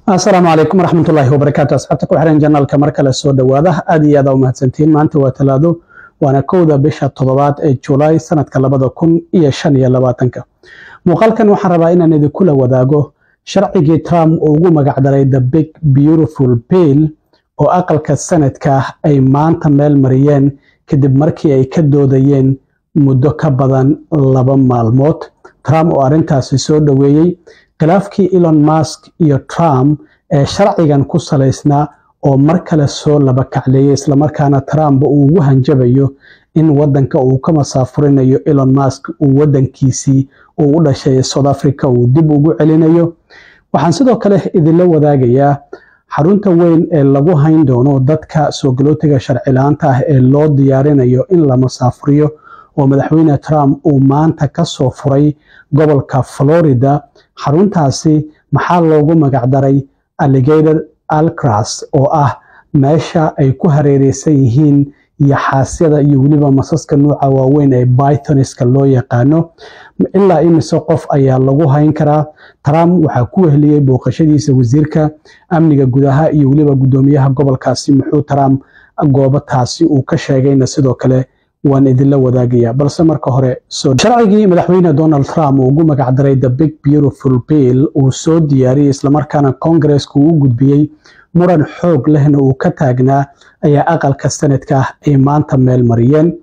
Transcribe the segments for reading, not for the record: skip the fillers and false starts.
السلام عليكم ورحمة الله وبركاته. أصحابتك وحرين جنال كمركلة سودة واضح أدي هذا ومهتسنتين ما أنت وتلادو وأنا كودا بشهر طلبات جولاي سنة كلابدا كون إيشان يلاباتنك مقال كان وحربا إن ندي كل وداقو شرعي ترام وقو مقعدري the big beautiful bill oo aqalka sanadka ay maanta meel mariyeen kadib markii ay ka doodayeen muddo ka badan 2 maalmood. Trump oo arintaasi soo dhaweeyay khilaafkii Elon Musk iyo Trump ee sharcigan ku saleysnaa oo mar kale soo laba kacleeyay isla markaana Trump uu ugu hanjabayo in wadanka uu ka masaafurinayo Elon Musk uu wadankiisii uu u dhashay South Africa uu dib ugu celinayo. Waxaan sidoo kale idinla wadaagayaa xarunta weyn ee lagu hayn doono dadka soo galootiga sharci la'aanta ah ee loo diyaarinayo in la masaafuriyo oo madaxweyne Trump uu maanta ka soo furay gobolka Florida. xaruntaasi maxaa loogu magac daray Alligator Alcatraz oo ah meesha ay ku hareereysan yihiin yaxaasyada iyo waliba masaska nooca waaweyn ee pythoniska loo yaqaano. ilaa imise qof ayaa lagu hayn karaa. Trump waxa ku wehliyay booqashadiisa wasiirka amniga gudaha iyo waliba gudoomiyaha gobolkaasi muxuu Trump goobtaasi uu ka sheegayna sidoo kale waan idinla wadaagaya balse marka hore sharcigii madaxweyne Donald Trump uu ugu magac daray the big beautiful bill uu soo diyaariyay isla markaana Congress-ku uu gudbiyay muran xoog lehna uu ka taagnaa ayaa aqalka sanadka ay maanta meel mariyeen.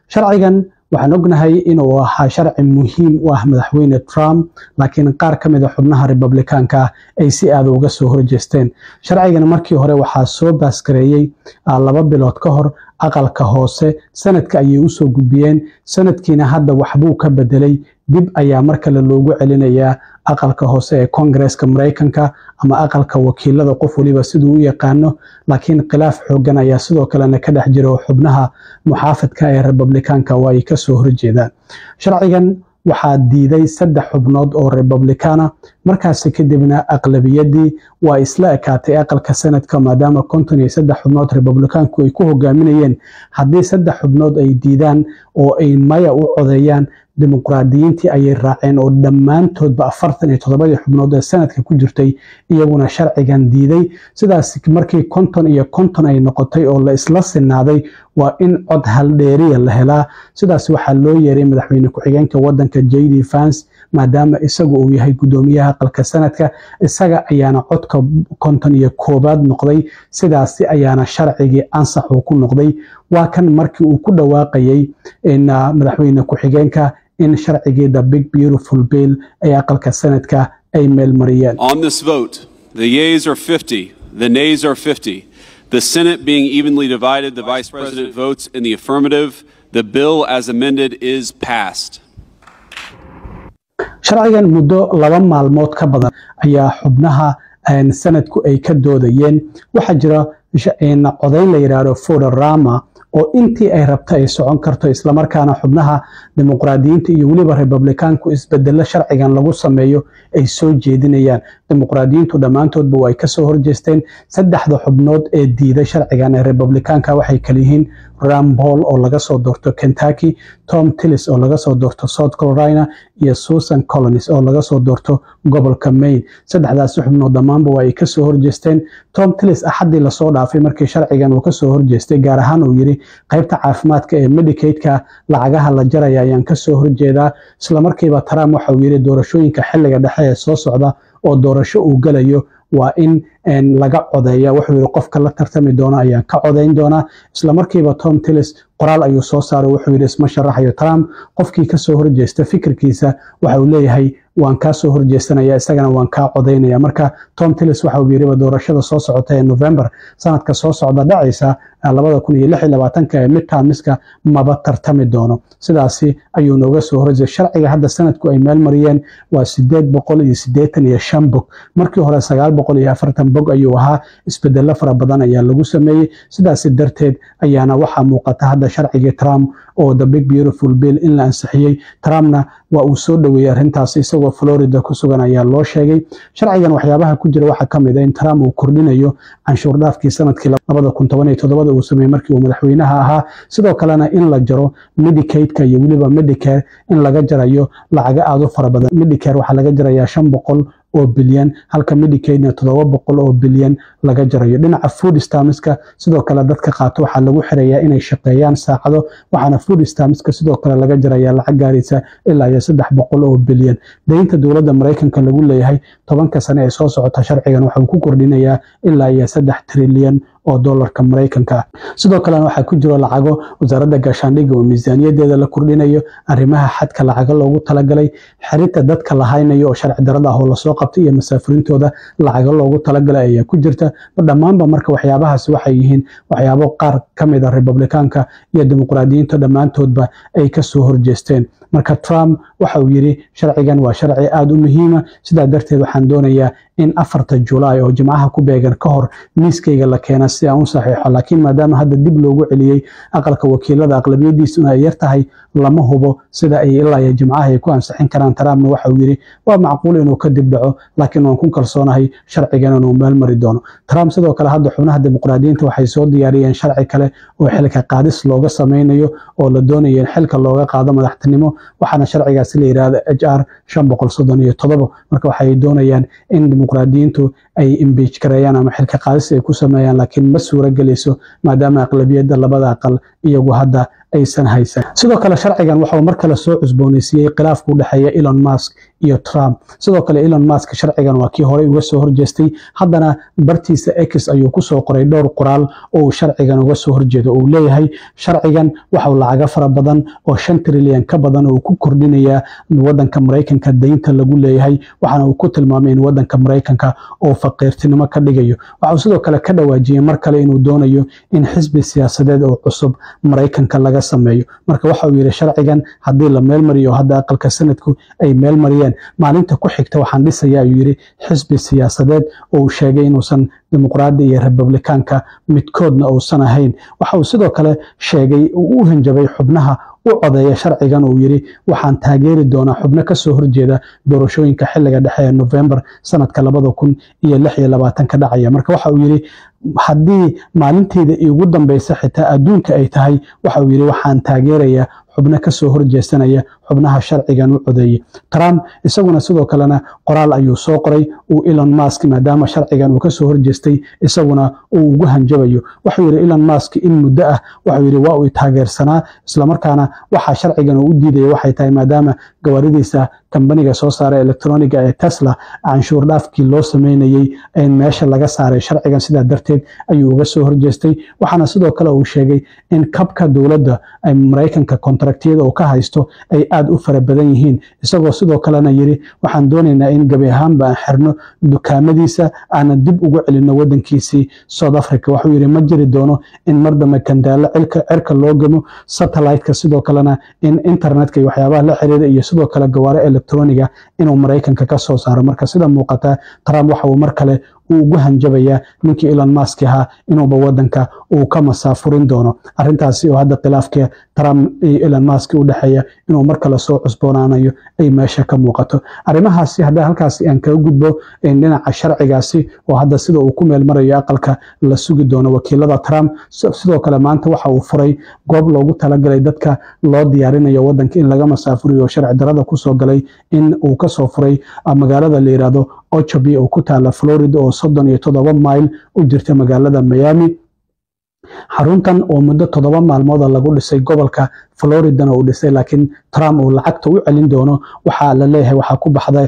sharcigan waxaan ognahay inuu ahaa sharci muhiim u ah madaxweyne Trump laakiin qaar ka mid ah xubnaha Republicaanka ay si aad uga soo horjeesteen. sharcigan markii hore waxaa soo baaskareeyay 2 bilood ka hor aqalka hoose sanadka ayay u soo gudbiyeen. sanadkiina hadda waxbuu ka bedelay dib ayaa markale loogu celinayaa aqalka hoose ee Congress-ka Mareykanka ama aqalka wakiilada qof waliba sidoo u yaqaano. laakiin khilaaf xoogan ayaa sidoo kale ka dhex jira xubnaha muxaafadka ee Republicaanka oo ay ka soo horjeedaan. sharcigan waxaa diiday 3 xubnood oo Republicana markaas kadibna aqlabiyadii waa isla ekaatay aqalka sanadka maadaama 53 xubnood Republicaanku ay ku hogaaminayeen. haddii 3 xubnood ay diidaan oo ay maya u codeeyaan dimuqraadiyiintii ayay raaceen oo dhammaantoodba 47 xubnood ee sanadka ku jirtay iyaguna sharcigan diiday. sidaas markii 50 ay noqotay oo la isla sinaaday waa in cod hal dheeriya la helaa. sidaas waxaa loo yeeray madaxweyne ku-xigeenka wadanka JD Vance maadaama isagu uu yahay gudoomiyaha aqalka sanadka isaga ayaana codka 51 noqday. sidaas ayaana sharcigii ansax uu ku noqday. waa kan markii uu ku dhawaaqayay in madaxweyne ku-xigeenka in sharcigii the big beautiful bill ay aqalka sanadka ay meel mariyeen. On this vote, the yeas are 50, the nays are 50. The Senate being evenly divided, the Vice President votes in the affirmative. The bill as amended is passed. sharcigan muddo 2 maalmood ka badan ayaa xubnaha sanadku ay ka doodayeen. waxa jira codayn la yiraahdo Foodorama oo intii ay rabto ay socon karto isla markaana xubnaha dimuqraadiyiinta iyo waliba Republicaanku isbedelo sharcigan lagu sameeyo ay soo jeedinayaan. dimuqraadiyiintu dhamaantoodba way ka soo horjeesteen. 3 xubnood ee diiday sharcigan ee Republicaanka waxay kala yihiin Rand Paul oo laga soo doorto Kentucky, Tom Tillis oo laga soo doorto South Carolina iyo Susan Collins oo laga soo doorto gobolka Maine. 3daas xubnood dhamaanba way ka soo horjeesteen. Tom Tillis axadii la soo dhaafay markii sharcigan uu ka soo horjeestay gaar ahaan uu yiri qaybta caafimaadka ee Medicaid-ka lacagaha la jaraya ayaan ka soo horjeedaa. isla markiiba Trump waxa uu yiri doorashooyinka xilliga dhexe ee soo socda oo doorasho uu galayo waa in laga codeeya. wuxuu yiri qofka la tartami doona ayaan ka codeyn doona. isla markiiba Tom Tillis qoraal ayuu soo saaray wuxuu yiri isma sharaxayo Trump qofkii ka soo horjeesta fikirkiisa waxa uu leeyahay waan ka soo horjeesanaya isagana waan ka codeynaya. marka Tom Tillis waxa uu yiri doorashada soo socota ee November sanadka soo socda dhacaysa 2026 ee midtermska maba tartami doono. sidaasi ayuu nooga soo horjeestay. sharciga hadda sanadku ay meel mariyeen waa 885 bog. markii hore 940 bog ayuu ahaa. isbedelo fara badan ayaa lagu sameeyay. sidaas darteed ayaana waxa muuqata hadda sharcigii Trump oo the big beautiful bill in la ansixiyay. Trumpna waa uu soo dhaweeyay arrintaas isagoo Florida ku sugan ayaa loo sheegay. sharcigan waxyaabaha ku jira waxa kamid ah in Trump uu kordhinayo canshuur dhaafkii sanadkii 2017 uu sameeyay markii uu madaxweynaha ahaa. sidoo kalena in la jaro Medicaid-ka iyo waliba Medicare in laga jarayo lacaga aad u fara badan. Medicare waxa laga jarayaa 500 oo bilyan halka Medicaidna 700 oo bilyan laga jarayo dhinaca food stamps-ka sidoo kale dadka qaato waxa lagu xirayaa inay shaqeeyaan saacado waxaana food stamps-ka sidoo kale laga jarayaa lacag gaaraysa ilaa 300 oo bilyan deynta dowladda Mareykanka lagu leeyahay 10 sano ee soo socota sharcigan waxa uu ku kordhinayaa ilaa 3 trilyan oo dollarka Mareykanka sidoo kale waxa ku jiro lacago wasaaradda gaashaandhigga oo miisaaniyadeeda la kordhinayo arrimaha xadka lacago loogu talagalay xiriirta dadka la haynayo oo sharci darrada ah oo la soo qabtay iyo masaafurintooda lacago loogu talagalay ayaa ku jirta dhamaanba marka waxyaabahaas waxay yihiin waxyaabo qaar kamid ah Republicaanka iyo Dimuqraadiyiinta dhamaantoodba ay ka soo horjeesteen marka Trump waxa uu yiri sharcigan waa sharci aad u muhiim ah sidaa darteed waxaan doonayaa in 4 July oo jimcaha ku beegan ka hor miiskayga la keenay si aan u saxiixo laakiin maadaama hadda dib loogu celiyay aqalka wakiilada aqlabiyadiisuna ay yartahay lama hubo sida ay ilaa jimcaha ay ku ansixin karaan Trump waxa uu yiri waa macquul inuu ka dib dhaco laakiin waan ku kalsoonahay sharcigan inuu meel mari doono Trump sidoo kale hadda xubnaha Dimuqraadiyiinta waxay soo diyaariyeen sharci kale oo xilka qaadis looga sameeyo oo la doonayo in xilka looga qaado madaxtinimo waxaana sharcigaasi la yiraahdo HR 537 marka waxay doonayaan in Dimuqraadiyiintu ay impeach gareeyaan ama xilka qaadis ay ku sameeyaan laakiin ma suura galayso maadaama aqlabiyadda labada aqal iyagu hadda aysan haysan sidoo kale sharcigan waxa uu mar kale soo cusboonaysiiyay khilaafka u dhaxeeya Elon Musk iyo Trump sidoo kale Elon Musk sharcigan waa kii hore uga soo horjeestay haddana bartiisa X ayuu ku soo qoray dhowr qoraal oo sharcigan uga soo horjeedo oo leeyahay sharcigan waxa uu lacag fara badan oo 5 trilyan ka badan oo ku kordhinaya wadanka Mareykanka deynta lagu leeyahay waxaana uu ku tilmaamay in wadanka Mareykanka oo faqiirtinimo ka dhigayo waxa uu sidoo kale ka dhawaajiyay mar kale inuu doonayo in xisbi siyaasadeed oo cusub Mareykanka laga sameeyo marka waxa uu yiri sharcigan hadii la meel mariyo hadda aqalka sanadku ay meel mariyeen maalinta ku xigta waxaan dhisayaa ayuu yiri xisbi siyaasadeed oo sheegay inuusan Dimuqraadi iyo Republicaanka midkoodna uusan ahayn waxa uu sidoo kale sheegay uu hanjabay xubnaha u codeeya sharcigan uu yiri waxaan taageeri doonaa xubno ka soo horjeeda doorashooyinka xilliga dhexe ee November sanadka 2026 ka dhacaya marka waxa uu yiri haddii maalinteeda ugu dambaysa xitaa adduunka ay tahay waxa uu yiri waxaan taageerayaa xubno ka soo horjeesanaya xubnaha sharcigan u codeeyay Trump isaguna sidoo kalena qoraal ayuu soo qoray uu Elon Musk maadaama sharcigan uu ka soo horjeestay isaguna uu ugu hanjabayo waxa uu yiri Elon Musk in muddo ah waxa uu yiri waa uu taageersanaa isla markaana waxa sharcigan uu diiday waxay tahay maadaama gawaaridiisa kambaniga soo saaray elektrooniga ee Tesla canshuur dhaafkii loo sameeyay in meesha laga saaray sharcigan sida darteed ayuu uga soo horjeestay waxaana sidoo kale uu sheegay in kabka dawladda ay Mareykanka kontraktiyada oo ka haysto ay aad u fara badan yihiin isagoo sidoo kalena yiri waxaan doonaynaa in gabi ahaanba xirno dukaamadiisa aan dib ugu celino wadankiisii South Africa waxa uu yiri ma jiri doono in mardama kandaala cirka loo gamo satellite-ka sidoo kalena in internetka iyo waxyaabaha la xiriira iyo sidoo kale gawaare elektrooniga inuu Mareykanka ka soo saaro marka sida muuqata Trump waxa uu mar kale ugu hanjabaya ninkii Elon Musk ahaa inuuba wadanka uu ka masaafurin doono arintaasi oo hadda khilaafka Trump iyo Elon Musk u dhaxeeya inuu mar kale soo cusboonaanayo ay meesha ka muuqato arimahaasi hadda halkaasi aan ka gudbo in dhinaca sharcigaasi oo hadda sida uu ku meel marayo aqalka la sugi doono wakiilada Trump sidoo kale maanta waxa uu furay goob loogu talagalay dadka loo diyaarinayo wadanka in laga masaafuriyo sharci darrada ku soo galay in uu ka soo furay magaalada la yiraahdo Okeechobee oo ku taala Florida oo 37 mayl u jirta magaalada Miami xaruntan oo muddo 7 maalmood lagu dhisay gobolka Florida oo dhisay laakiin Trump uu lacagta u celin doono waxa la leeyahay waxa ku baxday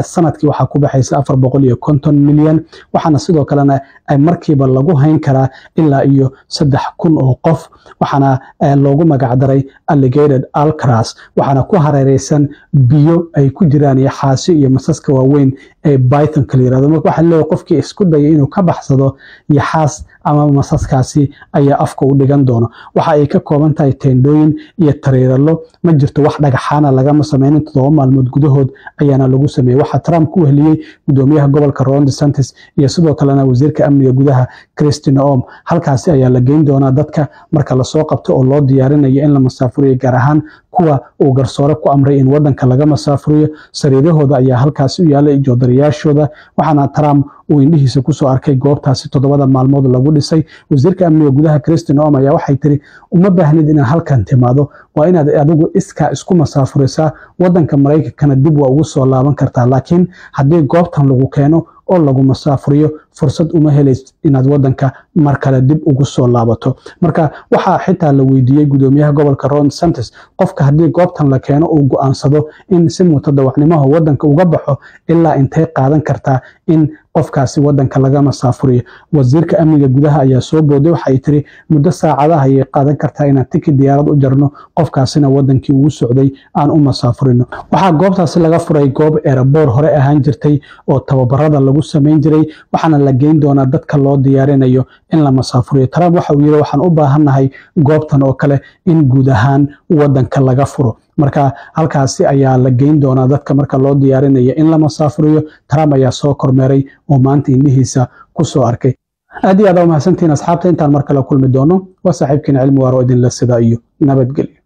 sanadkii waxa ku baxaysa 450 milyan waxaana sidoo kalena ay markiiba lagu hayn karaa ilaa iyo 3,000 oo qof waxaana loogu magac daray Alligator Alcatraz waxaana ku hareeraysan biyo ay ku jiraan iyo xaasi iyo masaska waaweyn ee Python ka yiraahdo marka waxa leeyahay qofkii isku dayay inuu ka baxsado yaxaas ama masaskaasi ayaa afka u dhigan doono waxa ay ka kooban tahay teendooyin iyo tareeralo ma jirto wax dhagaxaana laga sameeyay 7 maalmood gudahood ayaana lagu sameeyay waxa Trump ku heliyay gudoomiyaha gobolka Ron DeSantis iyo sidoo kalena wasiirka amniga gudaha Kristi Noem halkaasi ayaa la geyn doonaa dadka marka la soo qabto oo loo diyaarinayo in la masaafuriyo gaar ahaan kuwa uu garsoore ku amray in wadanka laga masaafuriyo sariirahooda ayaa halkaasi u yaalay joodariyaashooda waxaana Trump uu indhihiisa ku soo arkay goobtaasi 7 maalmood lagu dhisay. Wasiirka amniga gudaha Kristi Noem ayaa waxay tiri uma baahnid inaad halkan timaado, waa inaad adigu isku masaafurisaa wadanka Mareykankana dib waa ugu soo laaban kartaa, laakiin haddii goobtan lagu keeno oo lagu masaafuriyo fursad uma helaysid inaad wadanka mar kale dib ugu soo laabato. Marka waxaa xitaa la weydiiyay gudoomiyaha gobolka Ron DeSantis, qofka haddii goobtan la keeno uu go'aansado in si mutadawacnimo wadanka uga baxo ilaa intee qaadan kartaa in qofkaasi wadanka laga masaafuriyo. Wasiirka amniga gudaha ayaa soo booday, waxay tiri muddo saacadaha ayay qaadan kartaa inaan tikid diyaarad u jarno qofkaasina wadankii ugu socday aan u masaafurino. Waxaa goobtaasi laga furay goob airport hore ahaan jirtay oo tababarada lagu sameyn jiray, waxaana la geyn doonaa dadka loo diyaarinayo in la masaafuriyo. Trump waxa uu yiri waxaan u baahanahay goobtan oo kale in guud ahaan wadanka laga furo. marka halkaasi ayaa la geyn doonaa dadka marka loo diyaarinayo in la masaafuriyo. Trump ayaa soo kormeeray oo maanta indhihiisa ku soo arkay. aad iyo aad u mahadsantiin asxaabta, intaan mar kale kulmi doono waa saaxiibkiina Cilmi Waaro idin la sida iyo nabadgelyo.